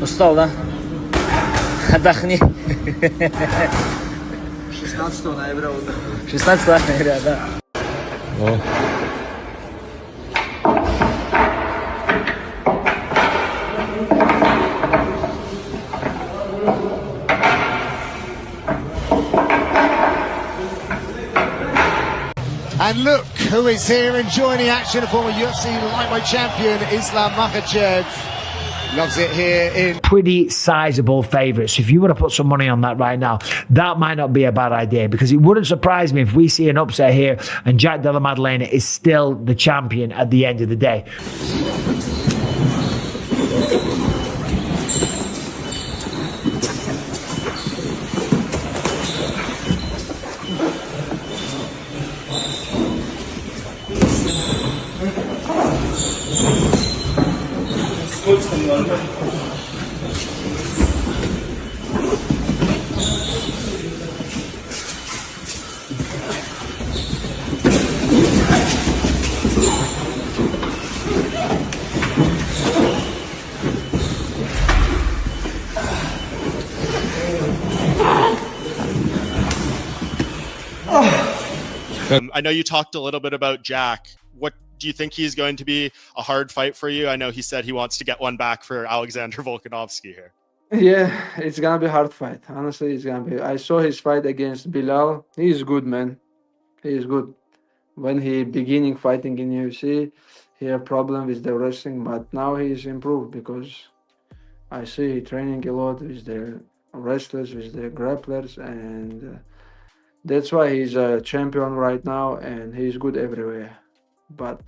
Устал, да? Отдохни. 16 ноября отдохну. 16 ноября, да. О. And look who is here enjoying the action, former UFC lightweight champion Islam Makhachev. Loves it here in pretty sizable favourites. If you were to put some money on that right now, that might not be a bad idea, because it wouldn't surprise me if we see an upset here and Jack Della Maddalena is still the champion at the end of the day. I know you talked a little bit about Jack. What do you think he's going to be a hard fight for you? I know he said he wants to get one back for Alexander Volkanovski here. Yeah, it's gonna be a hard fight. Honestly, it's gonna be. I saw his fight against Bilal. He's good, man. He is good. When he beginning fighting in UFC, he had problem with the wrestling, but now he's improved because I see he training a lot with the wrestlers, with the grapplers, and that's why he's a champion right now, and he's good everywhere. But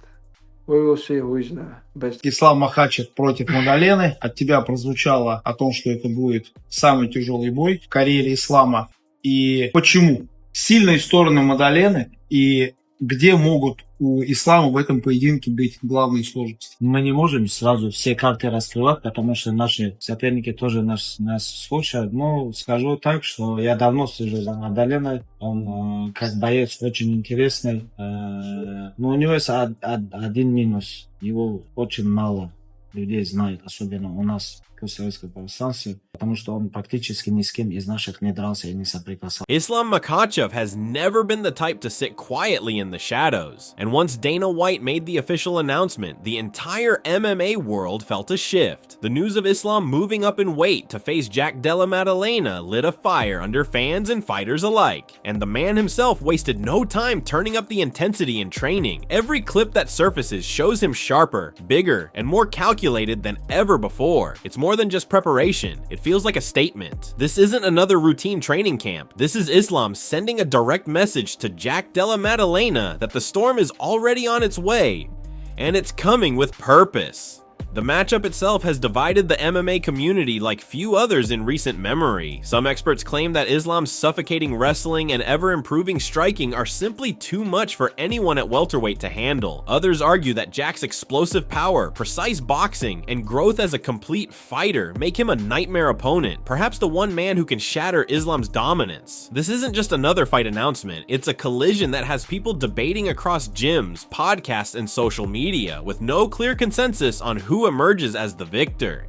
we will see who is the best. Ислам Макхачев против Маддалены. От тебя прозвучало о том, что это будет самый тяжелый бой в карьере Ислама. И почему? Сильные стороны Маддалены и где могут у Ислама в этом поединке быть главные сложности? Мы не можем сразу все карты раскрывать, потому что наши соперники тоже нас слушают. Но скажу так, что я давно слежу за Маддаленой. Он как боец очень интересный. Но у него есть один минус. Его очень мало людей знает, особенно у нас в советском пространстве, потому что он практически ни с кем из наших не дрался и не соприкасался. Islam Makhachev has never been the type to sit quietly in the shadows, and once Dana White made the official announcement, the entire MMA world felt a shift. The news of Islam moving up in weight to face Jack Della Maddalena lit a fire under fans and fighters alike, and the man himself wasted no time turning up the intensity in training. Every clip that surfaces shows him sharper, bigger, and more calculated than ever before. It's more than just preparation. It feels like a statement. This isn't another routine training camp. This is Islam sending a direct message to Jack Della Maddalena that the storm is already on its way, and it's coming with purpose. The matchup itself has divided the MMA community like few others in recent memory. Some experts claim that Islam's suffocating wrestling and ever-improving striking are simply too much for anyone at welterweight to handle. Others argue that Jack's explosive power, precise boxing, and growth as a complete fighter make him a nightmare opponent, perhaps the one man who can shatter Islam's dominance. This isn't just another fight announcement, it's a collision that has people debating across gyms, podcasts, and social media, with no clear consensus on who emerges as the victor.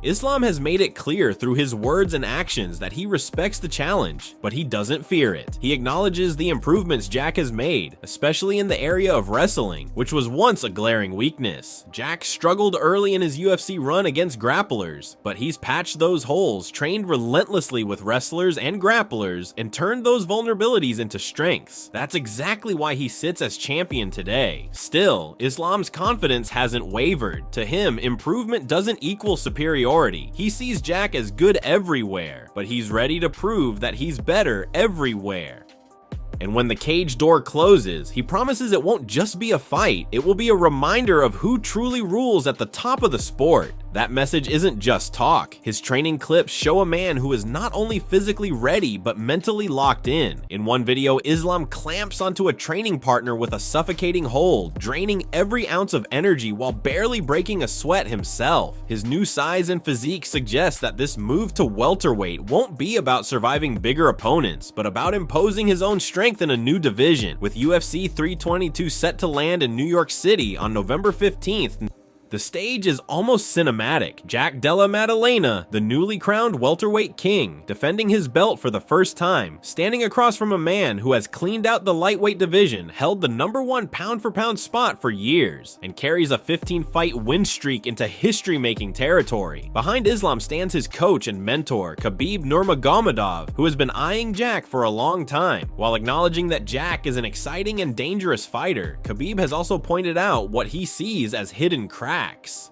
Islam has made it clear through his words and actions that he respects the challenge, but he doesn't fear it. He acknowledges the improvements Jack has made, especially in the area of wrestling, which was once a glaring weakness. Jack struggled early in his UFC run against grapplers, but he's patched those holes, trained relentlessly with wrestlers and grapplers, and turned those vulnerabilities into strengths. That's exactly why he sits as champion today. Still, Islam's confidence hasn't wavered. To him, improvement doesn't equal superiority. He sees Jack as good everywhere, but he's ready to prove that he's better everywhere. And when the cage door closes, he promises it won't just be a fight, it will be a reminder of who truly rules at the top of the sport. That message isn't just talk. His training clips show a man who is not only physically ready, but mentally locked in. In one video, Islam clamps onto a training partner with a suffocating hold, draining every ounce of energy while barely breaking a sweat himself. His new size and physique suggests that this move to welterweight won't be about surviving bigger opponents, but about imposing his own strength in a new division. With UFC 322 set to land in New York City on November 15th, The stage is almost cinematic. Jack Della Maddalena, the newly crowned welterweight king, defending his belt for the first time, standing across from a man who has cleaned out the lightweight division, held the #1 pound-for-pound spot for years, and carries a 15-fight win streak into history-making territory. Behind Islam stands his coach and mentor, Khabib Nurmagomedov, who has been eyeing Jack for a long time. While acknowledging that Jack is an exciting and dangerous fighter, Khabib has also pointed out what he sees as hidden cracks.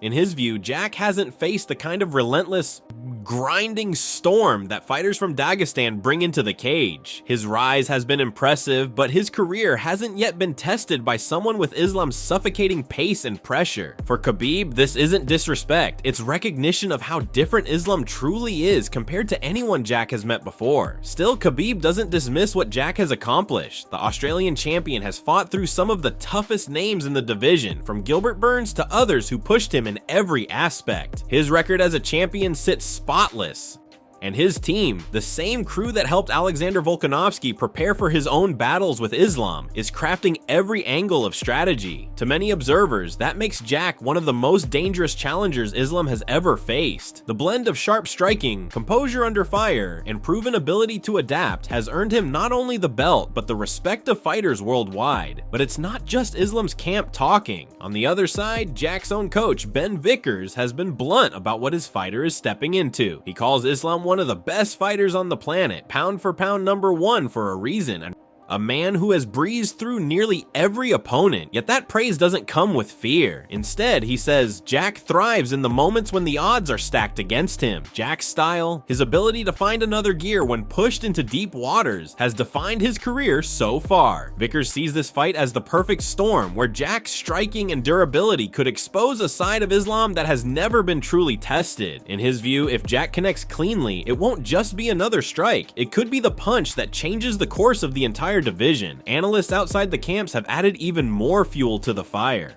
In his view, Jack hasn't faced the kind of relentless, grinding storm that fighters from Dagestan bring into the cage. His rise has been impressive, but his career hasn't yet been tested by someone with Islam's suffocating pace and pressure. For Khabib, this isn't disrespect, it's recognition of how different Islam truly is compared to anyone Jack has met before. Still, Khabib doesn't dismiss what Jack has accomplished. The Australian champion has fought through some of the toughest names in the division, from Gilbert Burns to others who pushed him in every aspect. His record as a champion sits spotless. And his team, the same crew that helped Alexander Volkanovski prepare for his own battles with Islam, is crafting every angle of strategy. To many observers, that makes Jack one of the most dangerous challengers Islam has ever faced. The blend of sharp striking, composure under fire, and proven ability to adapt has earned him not only the belt, but the respect of fighters worldwide. But it's not just Islam's camp talking. On the other side, Jack's own coach, Ben Vickers, has been blunt about what his fighter is stepping into. He calls Islam one of the best fighters on the planet, pound for pound #1 for a reason. A man who has breezed through nearly every opponent, yet that praise doesn't come with fear. Instead, he says, Jack thrives in the moments when the odds are stacked against him. Jack's style, his ability to find another gear when pushed into deep waters, has defined his career so far. Vickers sees this fight as the perfect storm, where Jack's striking and durability could expose a side of Islam that has never been truly tested. In his view, if Jack connects cleanly, it won't just be another strike. It could be the punch that changes the course of the entire division. Analysts outside the camps have added even more fuel to the fire.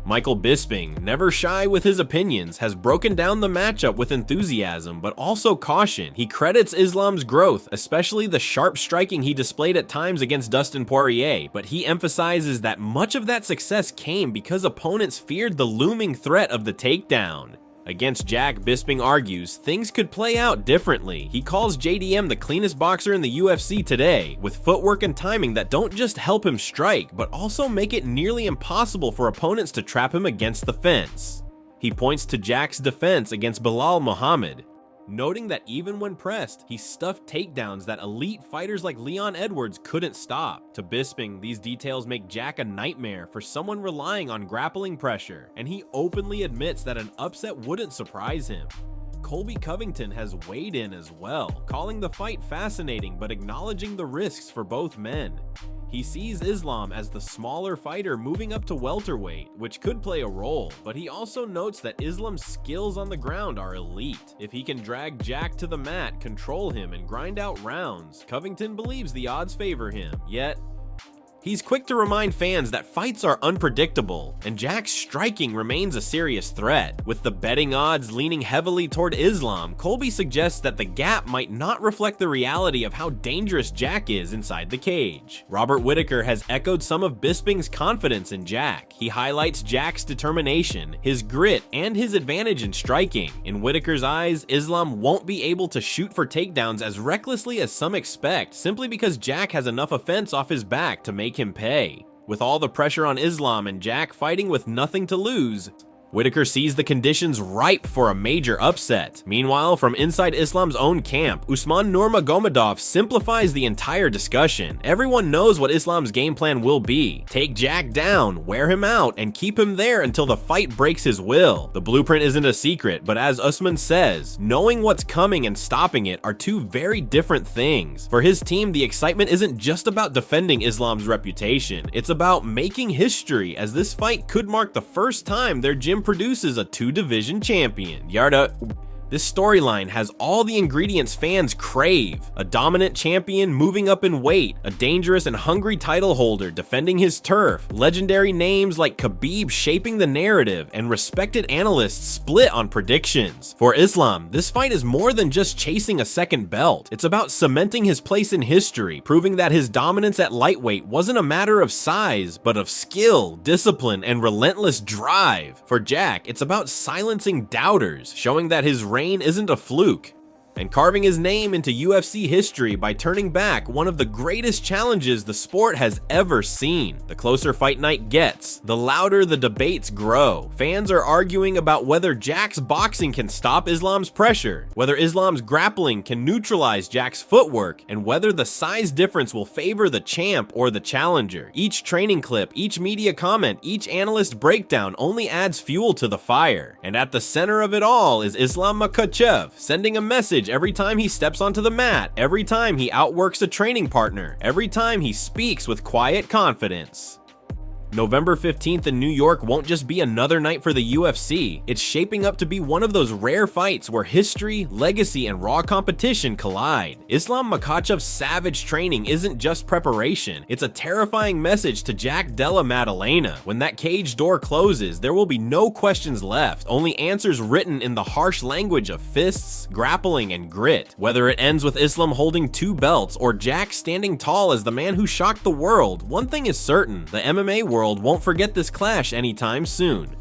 Michael Bisping, never shy with his opinions, has broken down the matchup with enthusiasm, but also caution. He credits Islam's growth, especially the sharp striking he displayed at times against Dustin Poirier, but he emphasizes that much of that success came because opponents feared the looming threat of the takedown. Against Jack, Bisping argues things could play out differently. He calls JDM the cleanest boxer in the UFC today, with footwork and timing that don't just help him strike, but also make it nearly impossible for opponents to trap him against the fence. He points to Jack's defense against Bilal Muhammad, noting that even when pressed, he stuffed takedowns that elite fighters like Leon Edwards couldn't stop. To Bisping, these details make Jack a nightmare for someone relying on grappling pressure, and he openly admits that an upset wouldn't surprise him. Colby Covington has weighed in as well, calling the fight fascinating but acknowledging the risks for both men. He sees Islam as the smaller fighter moving up to welterweight, which could play a role, but he also notes that Islam's skills on the ground are elite. If he can drag Jack to the mat, control him, and grind out rounds, Covington believes the odds favor him. Yet, he's quick to remind fans that fights are unpredictable, and Jack's striking remains a serious threat. With the betting odds leaning heavily toward Islam, Colby suggests that the gap might not reflect the reality of how dangerous Jack is inside the cage. Robert Whitaker has echoed some of Bisping's confidence in Jack. He highlights Jack's determination, his grit, and his advantage in striking. In Whitaker's eyes, Islam won't be able to shoot for takedowns as recklessly as some expect, simply because Jack has enough offense off his back to make him pay. With all the pressure on Islam and Jack fighting with nothing to lose, Whitaker sees the conditions ripe for a major upset. Meanwhile, from inside Islam's own camp, Usman Nurmagomedov simplifies the entire discussion. Everyone knows what Islam's game plan will be. Take Jack down, wear him out, and keep him there until the fight breaks his will. The blueprint isn't a secret, but as Usman says, knowing what's coming and stopping it are two very different things. For his team, the excitement isn't just about defending Islam's reputation. It's about making history, as this fight could mark the first time their gym produces a two-division champion. Yarda, This storyline has all the ingredients fans crave: a dominant champion moving up in weight, a dangerous and hungry title holder defending his turf, legendary names like Khabib shaping the narrative, and respected analysts split on predictions. For Islam, this fight is more than just chasing a second belt. It's about cementing his place in history, proving that his dominance at lightweight wasn't a matter of size, but of skill, discipline, and relentless drive. For Jack, it's about silencing doubters, showing that his reign isn't a fluke, and carving his name into UFC history by turning back one of the greatest challenges the sport has ever seen. The closer fight night gets, the louder the debates grow. Fans are arguing about whether Jack's boxing can stop Islam's pressure, whether Islam's grappling can neutralize Jack's footwork, and whether the size difference will favor the champ or the challenger. Each training clip, each media comment, each analyst breakdown only adds fuel to the fire. And at the center of it all is Islam Makhachev, sending a message every time he steps onto the mat, every time he outworks a training partner, every time he speaks with quiet confidence. November 15th in New York won't just be another night for the UFC. It's shaping up to be one of those rare fights where history, legacy, and raw competition collide. Islam Makhachev's savage training isn't just preparation. It's a terrifying message to Jack Della Maddalena. When that cage door closes, there will be no questions left, only answers written in the harsh language of fists, grappling, and grit. Whether it ends with Islam holding 2 belts or Jack standing tall as the man who shocked the world, one thing is certain: the MMA world won't forget this clash anytime soon.